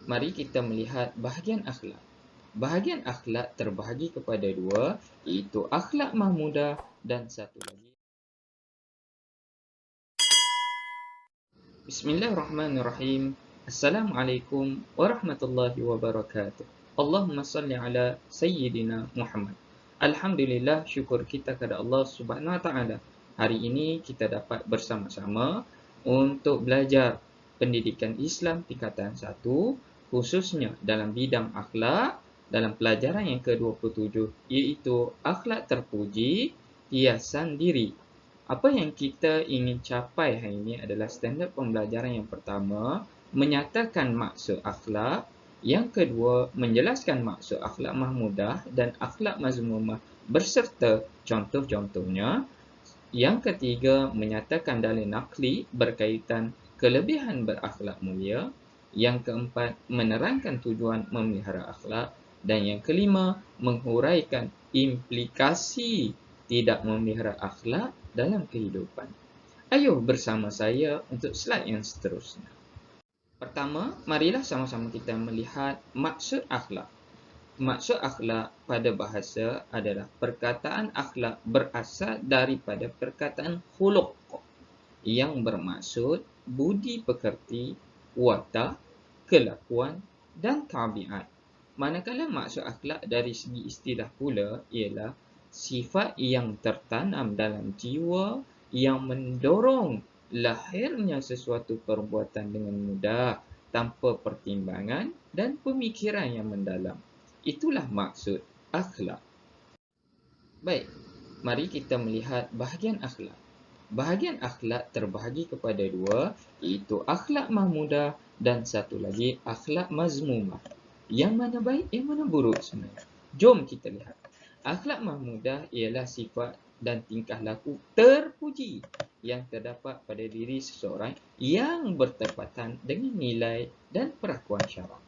Mari kita melihat bahagian akhlak. Bahagian akhlak terbahagi kepada dua, iaitu akhlak mahmudah dan satu lagi. Bismillahirrahmanirrahim. Assalamualaikum warahmatullahi wabarakatuh. Allahumma salli ala Sayyidina Muhammad. Alhamdulillah, syukur kita kepada Allah Subhanahu Wa Taala. Hari ini kita dapat bersama-sama untuk belajar pendidikan Islam tingkatan 1, khususnya dalam bidang akhlak, dalam pelajaran yang ke-27, iaitu akhlak terpuji, hiasan diri. Apa yang kita ingin capai hari ini adalah standard pembelajaran yang pertama, menyatakan maksud akhlak. Yang kedua, menjelaskan maksud akhlak mahmudah dan akhlak mazmumah berserta contoh-contohnya. Yang ketiga, menyatakan dalil naqli berkaitan kelebihan berakhlak mulia. Yang keempat, menerangkan tujuan memelihara akhlak. Dan yang kelima, menghuraikan implikasi tidak memelihara akhlak dalam kehidupan. Ayuh bersama saya untuk slide yang seterusnya. Pertama, marilah sama-sama kita melihat maksud akhlak. Maksud akhlak pada bahasa adalah perkataan akhlak berasal daripada perkataan khuluq yang bermaksud budi pekerti, watak, kelakuan dan tabiat. Manakala maksud akhlak dari segi istilah pula ialah sifat yang tertanam dalam jiwa yang mendorong lahirnya sesuatu perbuatan dengan mudah tanpa pertimbangan dan pemikiran yang mendalam. Itulah maksud akhlak. Baik, mari kita melihat bahagian akhlak. Bahagian akhlak terbahagi kepada dua, iaitu akhlak mahmudah dan satu lagi akhlak mazmumah. Yang mana baik, yang mana buruk sebenarnya? Jom kita lihat. Akhlak mahmudah ialah sifat dan tingkah laku terpuji yang terdapat pada diri seseorang yang bertepatan dengan nilai dan perakuan syarak.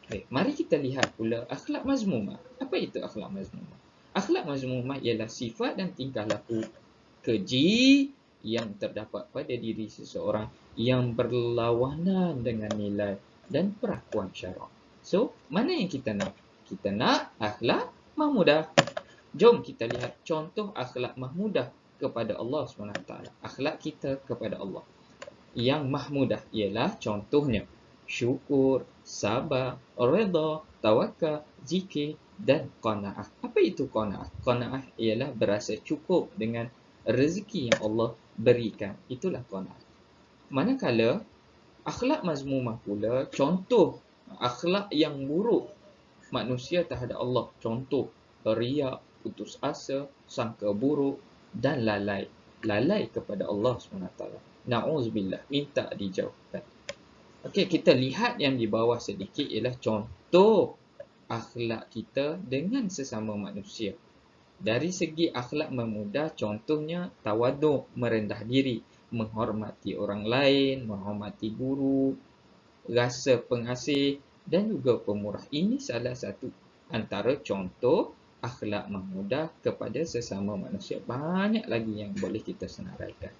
Baik, mari kita lihat pula akhlak mazmumah. Apa itu akhlak mazmumah? Akhlak mazmumah ialah sifat dan tingkah laku keji yang terdapat pada diri seseorang yang berlawanan dengan nilai dan perakuan syarak. So, mana yang kita nak? Kita nak akhlak mahmudah. Jom kita lihat contoh akhlak mahmudah kepada Allah SWT. Akhlak kita kepada Allah. Yang mahmudah ialah contohnya syukur, sabar, redha, tawakal, zikir dan qanaah. Apa itu qanaah? Qanaah ialah berasa cukup dengan rezeki yang Allah berikan. Itulah qanaah. Manakala akhlak mazmumah pula, contoh akhlak yang buruk manusia terhadap Allah. Contoh riak, putus asa, sangka buruk dan lalai. Lalai kepada Allah SWT. Na'udzubillah, minta dijauhkan. Okey, kita lihat yang di bawah sedikit ialah contoh akhlak kita dengan sesama manusia. Dari segi akhlak mahmudah, contohnya tawaduk, merendah diri, menghormati orang lain, menghormati guru, rasa pengasih dan juga pemurah. Ini salah satu antara contoh akhlak mahmudah kepada sesama manusia. Banyak lagi yang boleh kita senaraikan.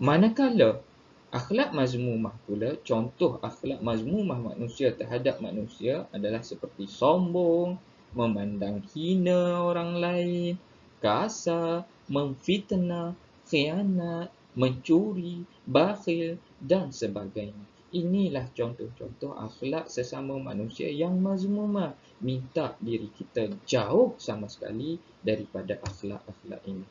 Manakala akhlak mazmumah pula, contoh akhlak mazmumah manusia terhadap manusia adalah seperti sombong, memandang hina orang lain, kasar, memfitnah, khianat, mencuri, bakhil dan sebagainya. Inilah contoh-contoh akhlak sesama manusia yang mazmumah. Minta diri kita jauh sama sekali daripada akhlak-akhlak ini.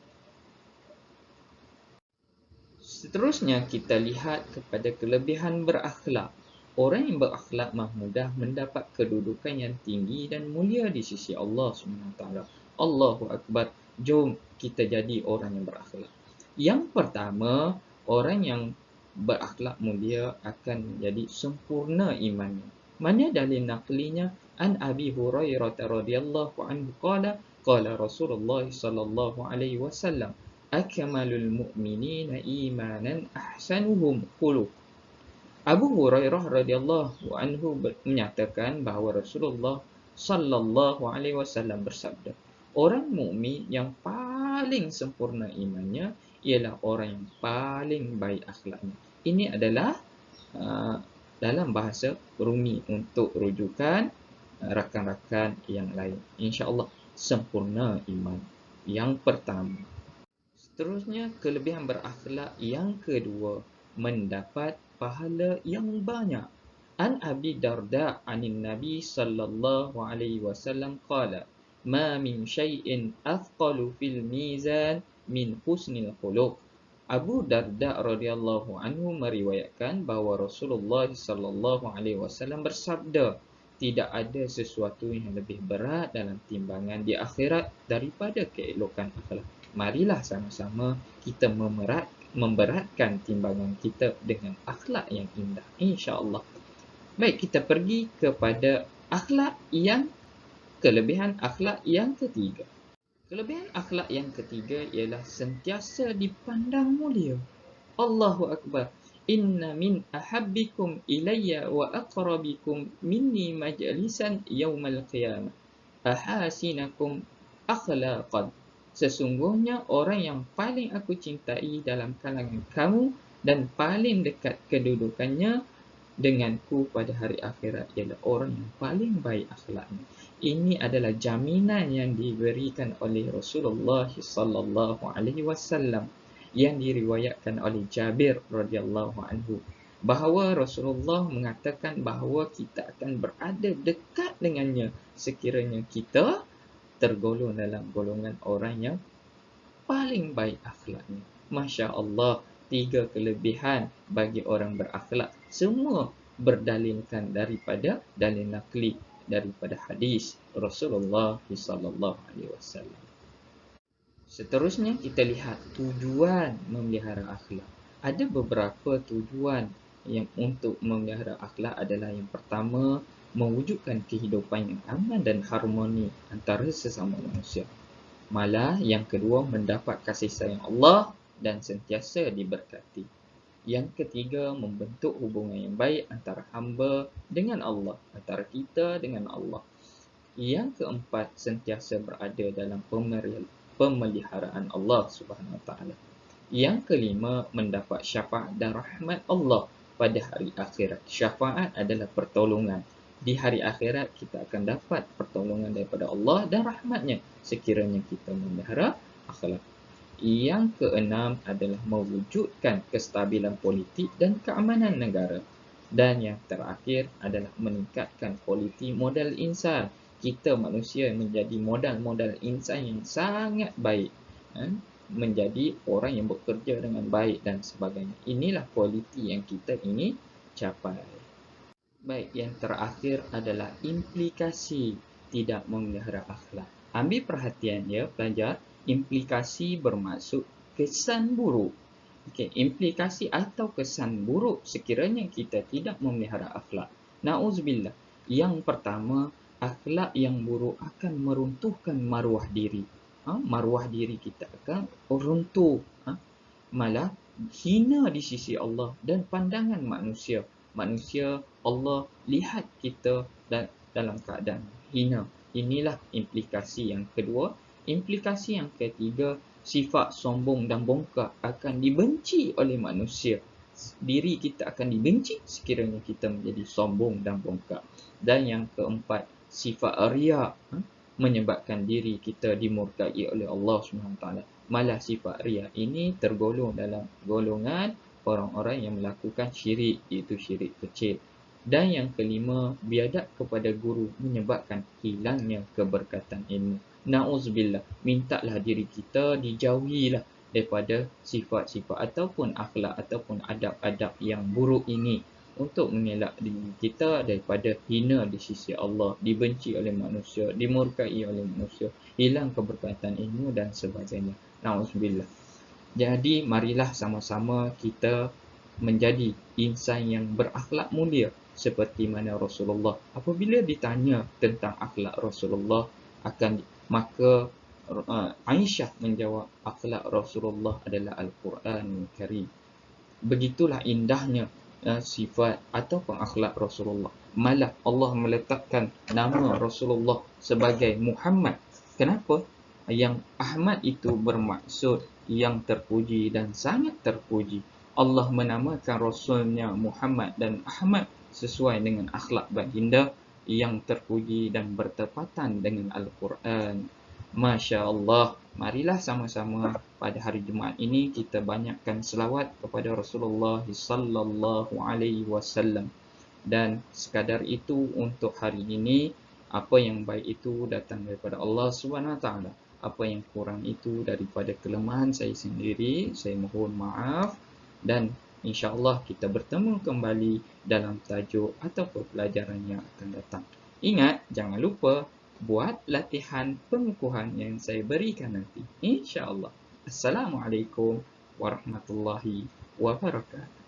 Seterusnya kita lihat kepada kelebihan berakhlak. Orang yang berakhlak mahmudah mendapat kedudukan yang tinggi dan mulia di sisi Allah SWT. Allahu Akbar. Jom kita jadi orang yang berakhlak. Yang pertama, orang yang berakhlak mulia akan menjadi sempurna imannya. Mana dalil naqlinya? An Abi Hurairah radhiyallahu anhu qala Rasulullah sallallahu alaihi wasallam, akmalul mu'minina imanan ahsanuhum khuluq. Abu Hurairah radhiyallahu anhu menyatakan bahawa Rasulullah sallallahu alaihi wasallam bersabda, orang mukmin yang paling sempurna imannya ialah orang yang paling baik akhlaknya. Ini adalah dalam bahasa Rumi untuk rujukan rakan-rakan yang lain. InsyaAllah sempurna iman yang pertama. Seterusnya, kelebihan berakhlak yang kedua, mendapat pahala yang banyak. An Abi Darda anin Nabi sallallahu alaihi wasallam qala, "Ma min syai'in athqalu fil mizan min husnil khuluq." Abu Darda radhiyallahu anhu meriwayatkan bahawa Rasulullah sallallahu alaihi wasallam bersabda, tidak ada sesuatu yang lebih berat dalam timbangan di akhirat daripada keelokan akhlak. Marilah sama-sama kita memberatkan timbangan kita dengan akhlak yang indah, insya-Allah. Baik, kita pergi kepada kelebihan akhlak yang ketiga. Kelebihan akhlak yang ketiga ialah sentiasa dipandang mulia. Allahu Akbar. Inna min ahabbikum ilayya wa aqrabikum minni majlisan yaumal qiyamah ahasinakum akhlaqan. Sesungguhnya orang yang paling aku cintai dalam kalangan kamu dan paling dekat kedudukannya denganku pada hari akhirat ialah orang yang paling baik akhlaknya. Ini adalah jaminan yang diberikan oleh Rasulullah sallallahu alaihi wasallam yang diriwayatkan oleh Jabir radhiyallahu anhu, bahawa Rasulullah mengatakan bahawa kita akan berada dekat dengannya sekiranya kita tergolong dalam golongan orang yang paling baik akhlaknya. Masya Allah, 3 kelebihan bagi orang berakhlak semua berdalilkan daripada dalil nakli daripada hadis Rasulullah sallallahu alaihi wasallam. Seterusnya kita lihat tujuan memelihara akhlak. Ada beberapa tujuan yang untuk memelihara akhlak adalah yang pertama, mewujudkan kehidupan yang aman dan harmoni antara sesama manusia. Malah yang kedua, mendapat kasih sayang Allah dan sentiasa diberkati. Yang ketiga, membentuk hubungan yang baik antara hamba dengan Allah, antara kita dengan Allah. Yang keempat, sentiasa berada dalam pemeliharaan Allah Subhanahu Wa Taala. Yang kelima, mendapat syafaat dan rahmat Allah pada hari akhirat. Syafaat adalah pertolongan. Di hari akhirat kita akan dapat pertolongan daripada Allah dan rahmatnya sekiranya kita memelihara akhlak. Yang keenam adalah mewujudkan kestabilan politik dan keamanan negara. Dan yang terakhir adalah meningkatkan kualiti modal insan. Kita manusia menjadi modal insan yang sangat baik, menjadi orang yang bekerja dengan baik dan sebagainya. Inilah kualiti yang kita ingin capai. Baik, yang terakhir adalah implikasi tidak memelihara akhlak. Ambil perhatian ya pelajar, implikasi bermaksud kesan buruk. Okey, implikasi atau kesan buruk sekiranya kita tidak memelihara akhlak. Nauzubillah. Yang pertama, akhlak yang buruk akan meruntuhkan maruah diri. Maruah diri kita akan runtuh. Malah hina di sisi Allah dan pandangan manusia. Manusia, Allah lihat kita dalam keadaan hina. Inilah implikasi yang kedua. Implikasi yang ketiga, sifat sombong dan bongkak akan dibenci oleh manusia. Diri kita akan dibenci sekiranya kita menjadi sombong dan bongkak. Dan yang keempat, sifat riya menyebabkan diri kita dimurkai oleh Allah SWT. Malah sifat riya ini tergolong dalam golongan orang-orang yang melakukan syirik, iaitu syirik kecil. Dan yang kelima, biadab kepada guru menyebabkan hilangnya keberkatan ilmu. Na'udzubillah, mintalah diri kita dijauhilah daripada sifat-sifat ataupun akhlak ataupun adab-adab yang buruk ini untuk mengelak diri kita daripada hina di sisi Allah, dibenci oleh manusia, dimurkai oleh manusia, hilang keberkatan ilmu dan sebagainya. Na'udzubillah. Jadi marilah sama-sama kita menjadi insan yang berakhlak mulia seperti mana Rasulullah. Apabila ditanya tentang akhlak Rasulullah, maka Aisyah menjawab, akhlak Rasulullah adalah Al-Quran Karim. Begitulah indahnya sifat atau akhlak Rasulullah. Malah Allah meletakkan nama Rasulullah sebagai Muhammad. Kenapa? Yang Ahmad itu bermaksud yang terpuji dan sangat terpuji. Allah menamakan Rasulnya Muhammad dan Ahmad sesuai dengan akhlak baginda yang terpuji dan bertepatan dengan Al-Quran. Masya Allah, marilah sama-sama pada hari Jumaat ini kita banyakkan selawat kepada Rasulullah sallallahu alaihi wasallam. Dan sekadar itu untuk hari ini, apa yang baik itu datang daripada Allah Subhanahu wa taala. Apa yang kurang itu daripada kelemahan saya sendiri, saya mohon maaf. Dan insya-Allah kita bertemu kembali dalam tajuk atau pelajaran yang akan datang. Ingat, jangan lupa buat latihan pengukuhan yang saya berikan nanti. Insya-Allah. Assalamualaikum warahmatullahi wabarakatuh.